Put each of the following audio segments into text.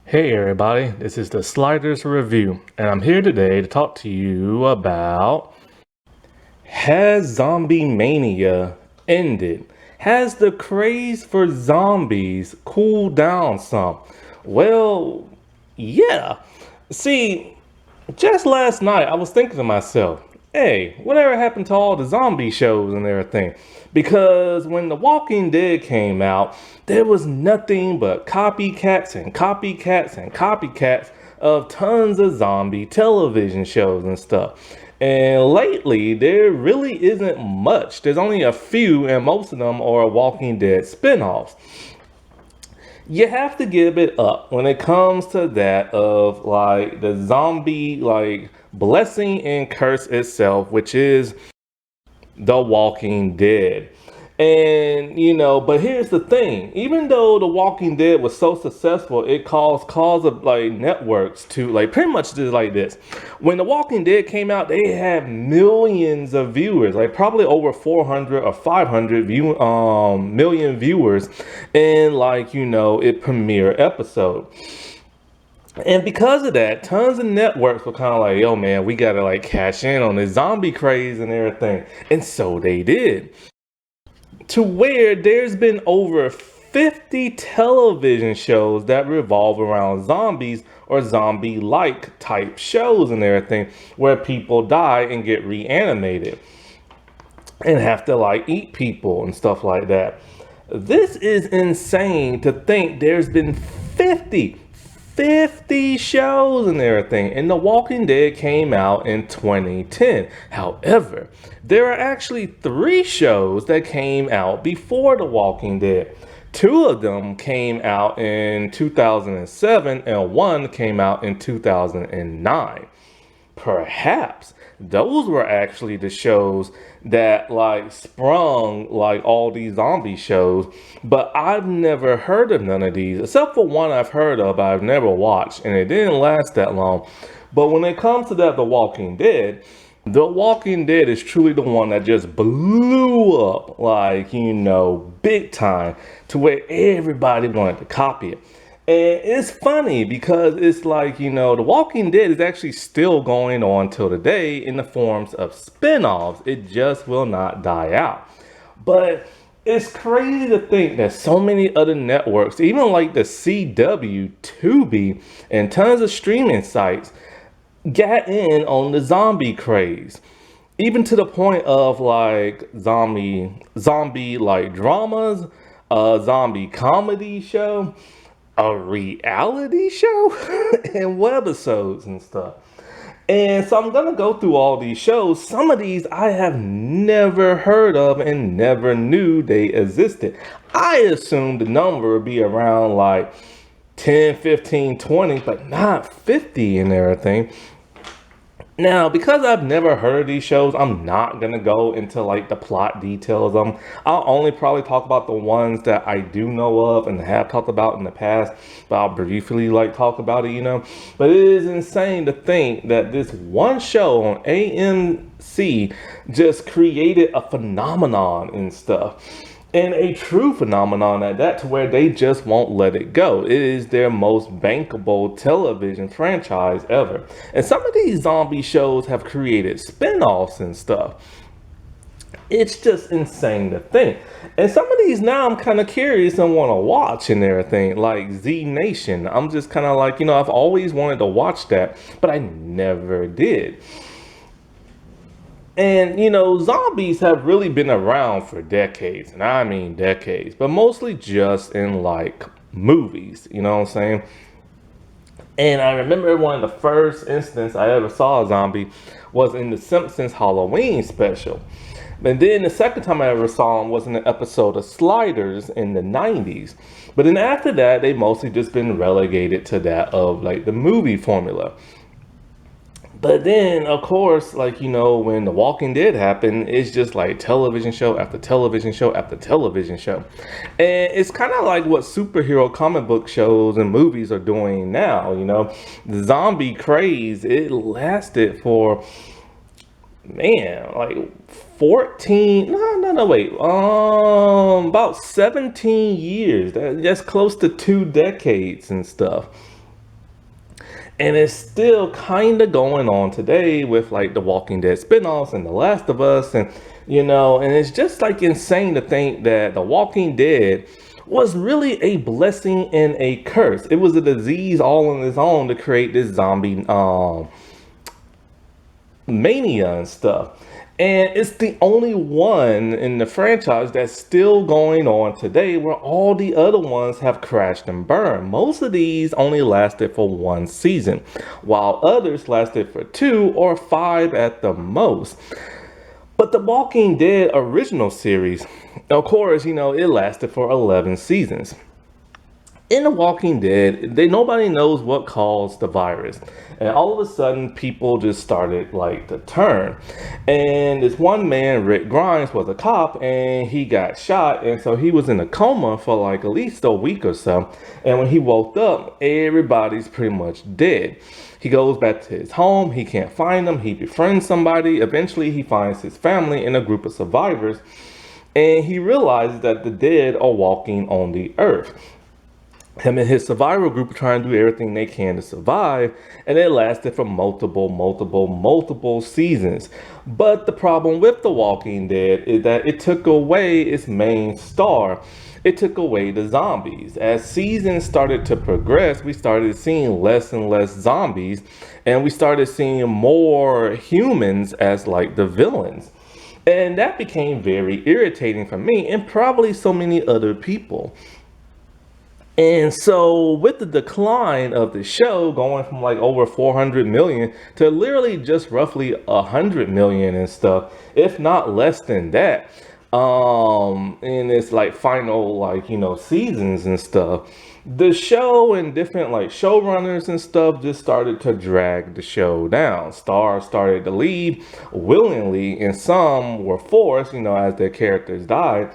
Hey everybody, this is the Sliders Review, and I'm here today to talk to you about, has zombie mania ended? Has the craze for zombies cooled down some? Well, yeah. See, just last night I was thinking to myself, hey, whatever happened to all the zombie shows and everything? Because when The Walking Dead came out, there was nothing but copycats and copycats and copycats of tons of zombie television shows and stuff. And lately, there really isn't much. There's only a few, and most of them are Walking Dead spinoffs. You have to give it up when it comes to that of like the zombie like blessing and curse itself, which is The Walking Dead. And but here's the thing: even though The Walking Dead was so successful, it caused of like networks to like pretty much just like this. When The Walking Dead came out, they had millions of viewers, like probably over 400 or 500 million viewers in it premiere episode. And because of that, tons of networks were kind of like, yo, man, we got to like cash in on this zombie craze and everything. And so they did. To where there's been over 50 television shows that revolve around zombies or zombie-like type shows and everything, where people die and get reanimated and have to like eat people and stuff like that. This is insane to think there's been 50 shows and everything, and The Walking Dead came out in 2010. However, there are actually 3 shows that came out before The Walking Dead. 2 of them came out in 2007 and 1 came out in 2009. Perhaps those were actually the shows that like sprung like all these zombie shows, but I've never heard of none of these except for one I've heard of, but I've never watched, and it didn't last that long. But when it comes to that, The Walking Dead is truly the one that just blew up big time, to where everybody wanted to copy it. And it's funny because it's The Walking Dead is actually still going on till today in the forms of spin-offs. It just will not die out. But it's crazy to think that so many other networks, even like the CW, Tubi, and tons of streaming sites, got in on the zombie craze. Even to the point of like zombie like dramas, a zombie comedy show, a reality show, and webisodes and stuff. And so I'm gonna go through all these shows. Some of these I have never heard of and never knew they existed. I assumed the number would be around like 10, 15, 20, but not 50 and everything. Now, because I've never heard of these shows, I'm not gonna go into like the plot details. I'll only probably talk about the ones that I do know of and have talked about in the past, but I'll briefly like talk about it. But it is insane to think that this one show on AMC just created a phenomenon and stuff. And a true phenomenon at that, to where they just won't let it go. It is their most bankable television franchise ever. And some of these zombie shows have created spin-offs and stuff. It's just insane to think. And some of these now I'm kind of curious and want to watch and everything, like Z Nation. I'm just kind of like, I've always wanted to watch that, but I never did. And zombies have really been around for decades, and I mean decades, but mostly just in like movies, you know what I'm saying? And I remember one of the first instances I ever saw a zombie was in the Simpsons Halloween special. And then the second time I ever saw him was in an episode of Sliders in the 90s. But then after that, they mostly just been relegated to that of like the movie formula. But then, of course, when The Walking Dead happened, it's just like television show after television show after television show. And it's kind of like what superhero comic book shows and movies are doing now, The zombie craze, it lasted for, man, like 14, no, wait, about 17 years. That's close to 2 decades and stuff. And it's still kind of going on today with like the Walking Dead spinoffs and The Last of Us, and and it's just like insane to think that The Walking Dead was really a blessing and a curse. It was a disease all on its own to create this zombie mania and stuff. And it's the only one in the franchise that's still going on today, where all the other ones have crashed and burned. Most of these only lasted for one season, while others lasted for 2 or 5 at the most. But the Walking Dead original series, of course, it lasted for 11 seasons. In The Walking Dead, nobody knows what caused the virus. And all of a sudden, people just started like to turn. And this one man, Rick Grimes, was a cop and he got shot. And so he was in a coma for like at least a week or so. And when he woke up, everybody's pretty much dead. He goes back to his home. He can't find them. He befriends somebody. Eventually, he finds his family and a group of survivors. And he realizes that the dead are walking on the earth. Him and his survival group are trying to do everything they can to survive, and it lasted for multiple seasons. But the problem with The Walking Dead is that it took away its main star. It took away the zombies. As seasons started to progress, we started seeing less and less zombies, and we started seeing more humans as like the villains. And that became very irritating for me and probably so many other people. And so with the decline of the show going from like over 400 million to literally just roughly 100 million and stuff, if not less than that, in its like final seasons and stuff, the show and different like showrunners and stuff just started to drag the show down. Stars started to leave willingly, and some were forced, as their characters died.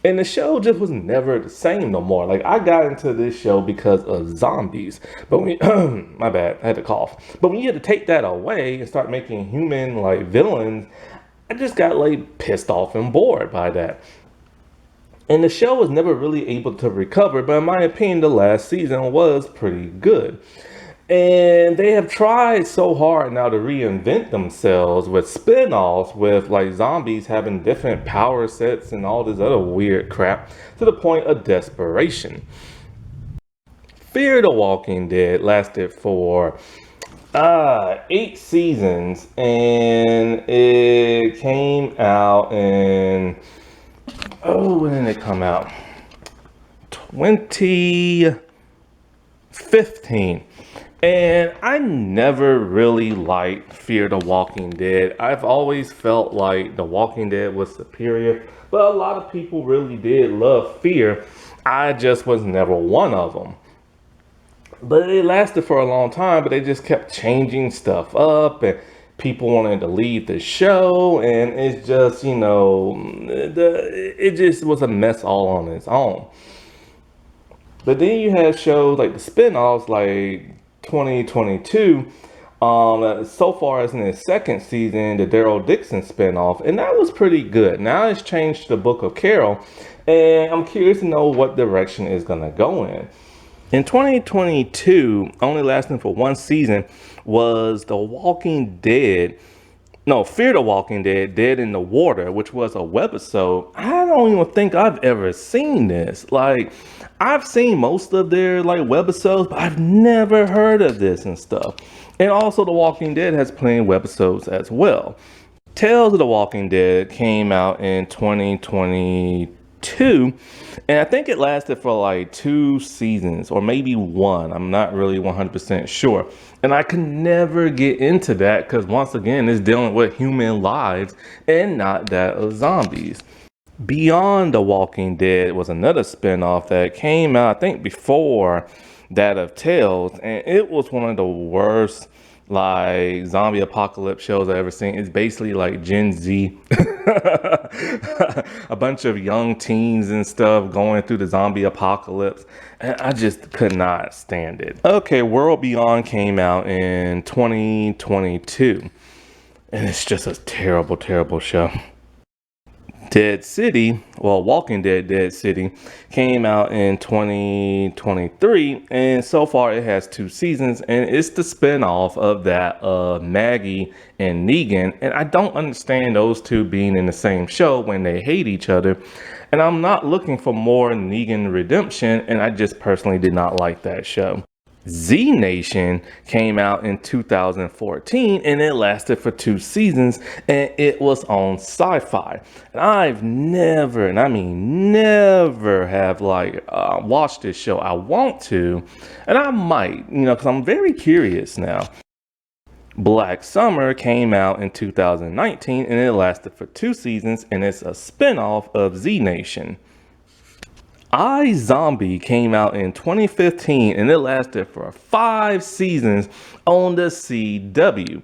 And the show just was never the same no more. Like, I got into this show because of zombies. But my bad, I had to cough. But when you had to take that away and start making human like villains, I just got like pissed off and bored by that. And the show was never really able to recover, but in my opinion, the last season was pretty good. And they have tried so hard now to reinvent themselves with spin-offs, with like zombies having different power sets and all this other weird crap, to the point of desperation. Fear the Walking Dead lasted for 8 seasons, and it came out in, when did it come out? 2015. And I never really liked Fear the Walking Dead. I've always felt like The Walking Dead was superior, but a lot of people really did love Fear. I just was never one of them. But it lasted for a long time, but they just kept changing stuff up, and people wanted to leave the show, and it's just, it just was a mess all on its own. But then you have shows like the spin-offs, like 2022, so far as in its second season, the Daryl Dixon spinoff, and that was pretty good. Now it's changed to the Book of Carol, and I'm curious to know what direction it's gonna go in. In 2022, only lasting for one season, was The Walking Dead. No, Fear the Walking Dead, Dead in the Water, which was a webisode. I don't even think I've ever seen this. Like, I've seen most of their like webisodes, but I've never heard of this and stuff. And also The Walking Dead has plenty of webisodes as well. Tales of the Walking Dead came out in 2022, and I think it lasted for like 2 seasons or maybe 1. I'm not really 100% sure. And I could never get into that because once again, it's dealing with human lives and not that of zombies. Beyond the Walking Dead was another spinoff that came out, I think, before that of Tales, and it was one of the worst like zombie apocalypse shows I've ever seen. It's basically like Gen Z, a bunch of young teens and stuff going through the zombie apocalypse, and I just could not stand it. Okay, World Beyond came out in 2022, and it's just a terrible show. Dead City, well, Walking Dead Dead City, came out in 2023, and so far it has 2 seasons, and it's the spinoff of that Maggie and Negan. And I don't understand those two being in the same show when they hate each other. And I'm not looking for more Negan redemption, and I just personally did not like that show. Z Nation came out in 2014 and it lasted for 2 seasons and it was on sci-fi. And I've never, and I mean never have watched this show. I want to, and I might, because I'm very curious now. Black Summer came out in 2019 and it lasted for 2 seasons and it's a spinoff of Z Nation. Zombie came out in 2015 and it lasted for 5 seasons on the CW.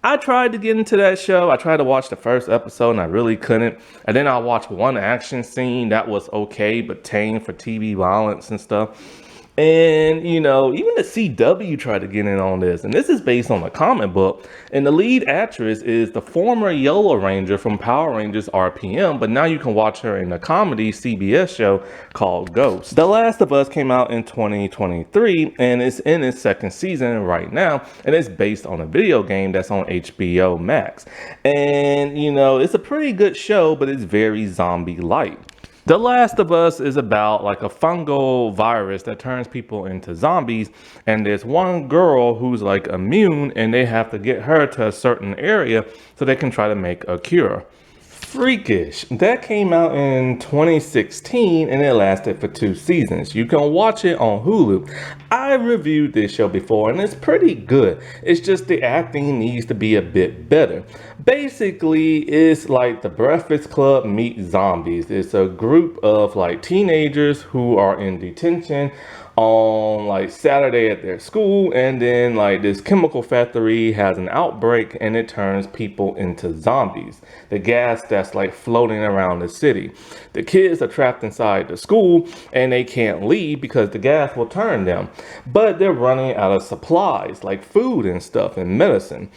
I tried to get into that show. I tried to watch the first episode and I really couldn't. And then I watched one action scene that was okay, but tame for TV violence and stuff. And, even the CW tried to get in on this. And this is based on a comic book. And the lead actress is the former Yellow Ranger from Power Rangers RPM. But now you can watch her in a comedy CBS show called Ghost. The Last of Us came out in 2023. And it's in its second season right now. And it's based on a video game that's on HBO Max. And, it's a pretty good show, but it's very zombie-like. The Last of Us is about like a fungal virus that turns people into zombies, and there's one girl who's like immune and they have to get her to a certain area so they can try to make a cure. Freakish. That came out in 2016 and it lasted for 2 seasons. You can watch it on Hulu. I reviewed this show before and it's pretty good. It's just the acting needs to be a bit better. Basically, it's like the Breakfast Club meet zombies. It's a group of like teenagers who are in detention on like Saturday at their school, and then like this chemical factory has an outbreak and it turns people into zombies. The gas that's like floating around the city. The kids are trapped inside the school and they can't leave because the gas will turn them. But they're running out of supplies like food and stuff and medicine.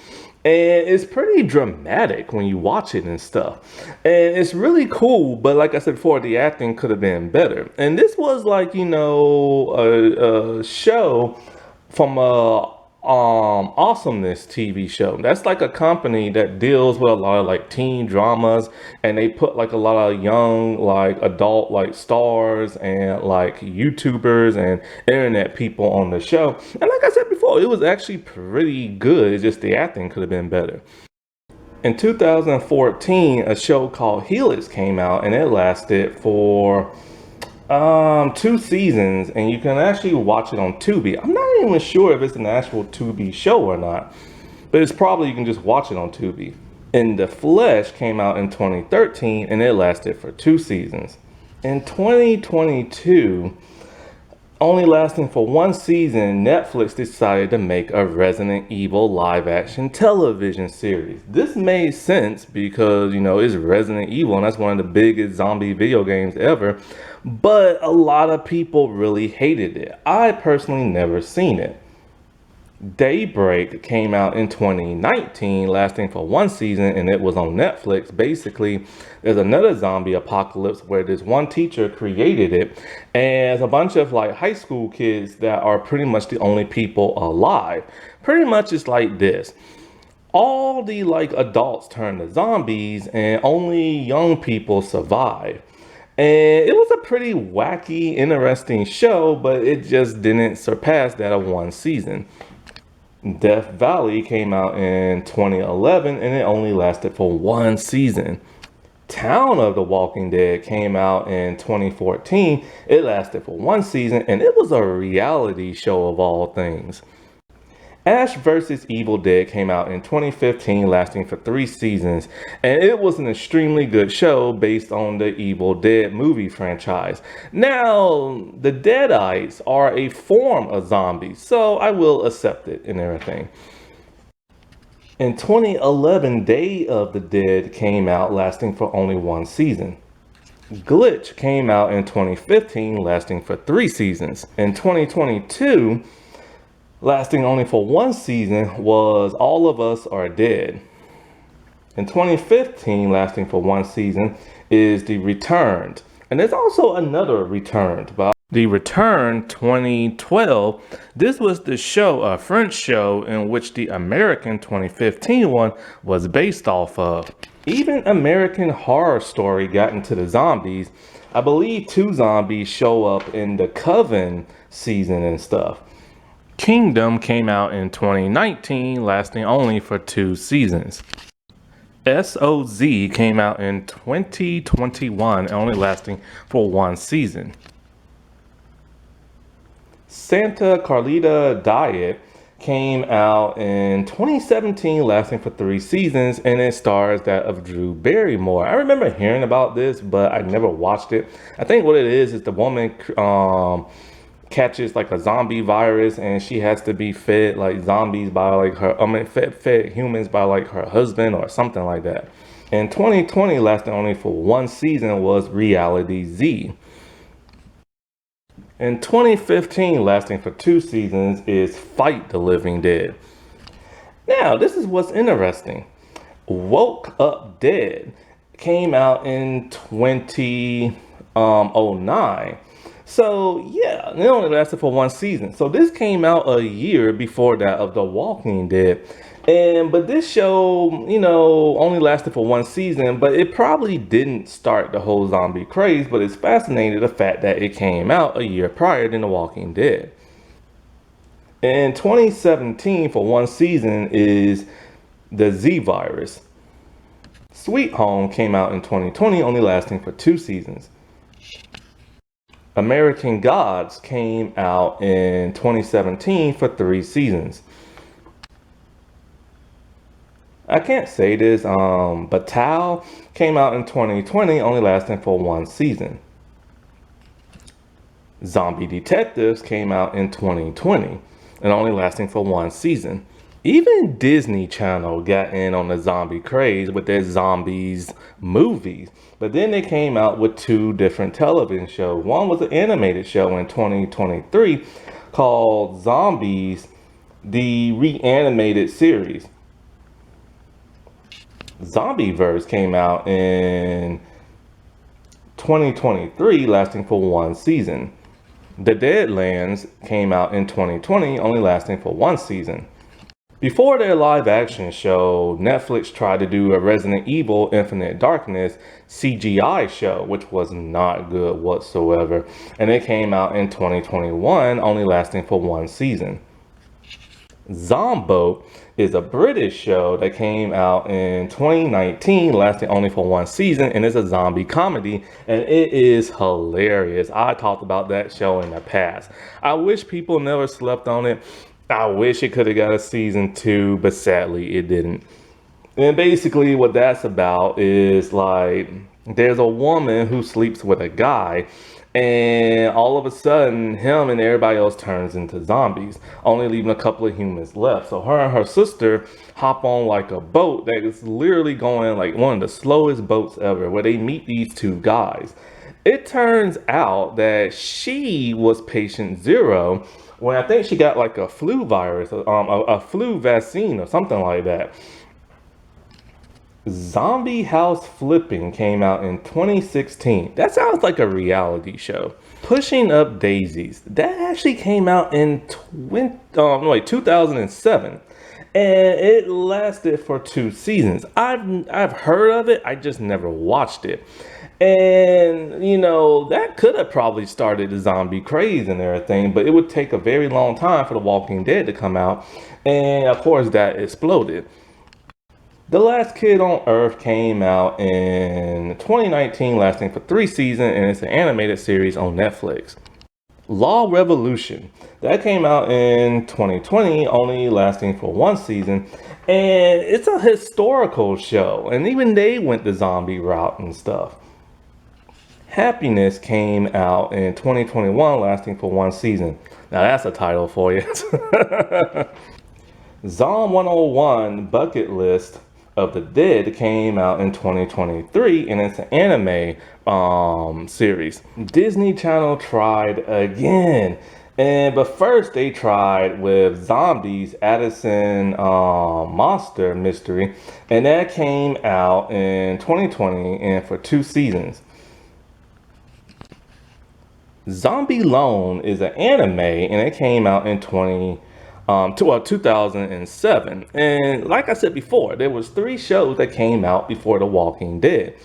And it's pretty dramatic when you watch it and stuff. And it's really cool, but like I said before, the acting could have been better. And this was like, a show from Awesomeness TV show. That's like a company that deals with a lot of like teen dramas, and they put like a lot of young like adult like stars and like YouTubers and internet people on the show. And like I said before, it was actually pretty good. It's just the acting could have been better. In 2014, a show called Helix came out and it lasted for 2 seasons, and you can actually watch it on Tubi. I'm not even sure if it's an actual Tubi show or not, but it's probably you can just watch it on Tubi. In the Flesh came out in 2013 and it lasted for 2 seasons. In 2022, only lasting for 1 season, Netflix decided to make a Resident Evil live action television series. This made sense because, it's Resident Evil and that's one of the biggest zombie video games ever. But a lot of people really hated it. I personally never seen it. Daybreak came out in 2019, lasting for 1 season, and it was on Netflix. Basically, there's another zombie apocalypse where this one teacher created it, and it's a bunch of like high school kids that are pretty much the only people alive. Pretty much it's like this. All the like adults turn to zombies and only young people survive. And it was a pretty wacky, interesting show, but it just didn't surpass that of 1 season. Death Valley came out in 2011 and it only lasted for 1 season. Town of the Walking Dead came out in 2014. It lasted for 1 season and it was a reality show of all things. Ash vs. Evil Dead came out in 2015, lasting for 3 seasons, and it was an extremely good show based on the Evil Dead movie franchise. Now, the Deadites are a form of zombies, so I will accept it and everything. In 2011, Day of the Dead came out, lasting for only 1 season. Glitch came out in 2015, lasting for 3 seasons. In 2022, lasting only for 1 season, was All of Us Are Dead. In 2015, lasting for 1 season, is The Returned. And there's also another Returned, but The Return 2012. This was the show, a French show, in which the American 2015 one was based off of. Even American Horror Story got into the zombies. I believe 2 zombies show up in the Coven season and stuff. Kingdom came out in 2019, lasting only for 2 seasons. SOZ came out in 2021, only lasting for 1 season. Santa Carlita Diet came out in 2017, lasting for 3 seasons, and it stars that of Drew Barrymore. I remember hearing about this, but I never watched it. I think what it is the woman catches like a zombie virus, and she has to be fed like zombies by like fed humans by like her husband or something like that. In 2020, lasting only for 1 season, was Reality Z. In 2015, lasting for 2 seasons, is Fight the Living Dead. Now, this is what's interesting. Woke Up Dead came out in 2009. So yeah, it only lasted for 1 season. So this came out a year before that of The Walking Dead. But this show, only lasted for 1 season, but it probably didn't start the whole zombie craze, but it's fascinating the fact that it came out a year prior than The Walking Dead. In 2017, for 1 season, is the Z virus. Sweet Home came out in 2020, only lasting for 2 seasons. American Gods came out in 2017 for 3 seasons. I can't say this, but Tao came out in 2020, only lasting for 1 season. Zombie Detectives came out in 2020 and only lasting for 1 season. Even Disney Channel got in on the zombie craze with their zombies movies, but then they came out with 2 different television shows. One was an animated show in 2023 called Zombies, the Reanimated Series. Zombieverse came out in 2023, lasting for 1 season. The Deadlands came out in 2020, only lasting for 1 season. Before their live action show, Netflix tried to do a Resident Evil Infinite Darkness CGI show, which was not good whatsoever. And it came out in 2021, only lasting for 1 season. Zombo is a British show that came out in 2019, lasting only for 1 season, and it's a zombie comedy, and it is hilarious. I talked about that show in the past. I wish people never slept on it. I wish it could have got a season 2, but sadly it didn't. And basically what that's about is like, there's a woman who sleeps with a guy, and all of a sudden him and everybody else turns into zombies, only leaving a couple of humans left. So her and her sister hop on like a boat that is literally going like one of the slowest boats ever, where they meet these 2 guys. It turns out that she was patient 0 when I think she got like a flu virus, a flu vaccine or something like that. Zombie House Flipping came out in 2016. That sounds like a reality show. Pushing Up Daisies, that actually came out in 2007. And it lasted for 2 seasons. I've heard of it, I just never watched it. And that could have probably started the zombie craze and everything, but it would take a very long time for The Walking Dead to come out, and of course that exploded. The Last Kid on Earth came out in 2019, lasting for 3 seasons, and it's an animated series on Netflix. Law Revolution, that came out in 2020, only lasting for 1 season, and it's a historical show, and even they went the zombie route and stuff. Happiness came out in 2021, lasting for 1 season. Now that's a title for you. Zom 101 Bucket List of the Dead came out in 2023, and it's an anime series. Disney Channel tried again, But first they tried with zombies, Addison Monster Mystery, and that came out in 2020 and for 2 seasons. Zombie Lone is an anime and it came out in 2007. And like I said before, there was 3 shows that came out before The Walking Dead.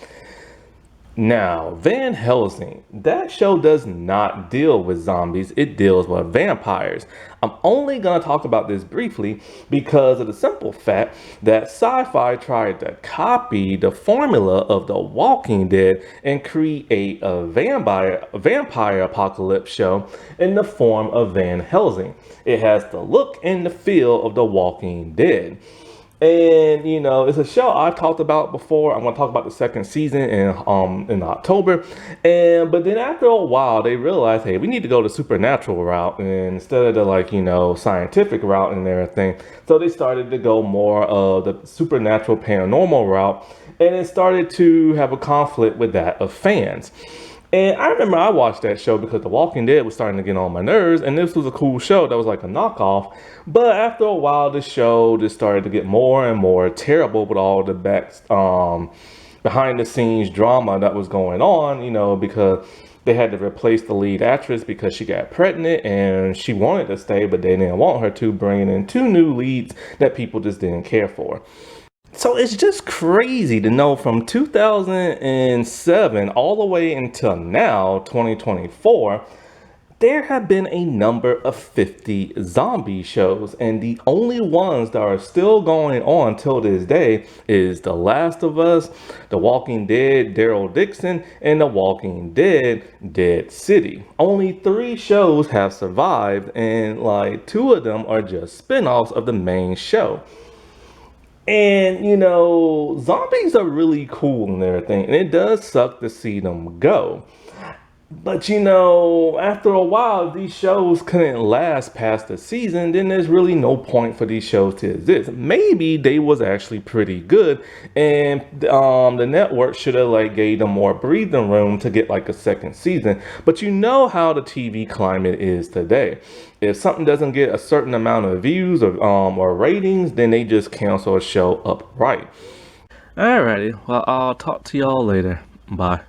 Now, Van Helsing, that show does not deal with zombies, it deals with vampires. I'm only going to talk about this briefly because of the simple fact that sci-fi tried to copy the formula of The Walking Dead and create a vampire apocalypse show in the form of Van Helsing. It has the look and the feel of The Walking Dead. And it's a show I've talked about before. I'm gonna talk about the second season in October. But then after a while they realized, hey, we need to go the supernatural route and instead of the scientific route and everything. So they started to go more of the supernatural paranormal route, and it started to have a conflict with that of fans. And I remember I watched that show because The Walking Dead was starting to get on my nerves, and this was a cool show that was like a knockoff. But after a while, the show just started to get more and more terrible with all the behind the scenes drama that was going on, because they had to replace the lead actress because she got pregnant and she wanted to stay, but they didn't want her to, bringing in 2 new leads that people just didn't care for. So it's just crazy to know from 2007 all the way until now, 2024, there have been a number of 50 zombie shows, and the only ones that are still going on till this day is The Last of Us, The Walking Dead, Daryl Dixon, and The Walking Dead, Dead City. Only 3 shows have survived, and 2 of them are just spin-offs of the main show. And zombies are really cool and everything, and it does suck to see them go. But after a while, if these shows couldn't last past the season, then there's really no point for these shows to exist. Maybe they was actually pretty good, and the network should have gave them more breathing room to get a second season. But you know how the TV climate is today. If something doesn't get a certain amount of views or ratings, then they just cancel a show upright. Alrighty, well, I'll talk to y'all later. Bye.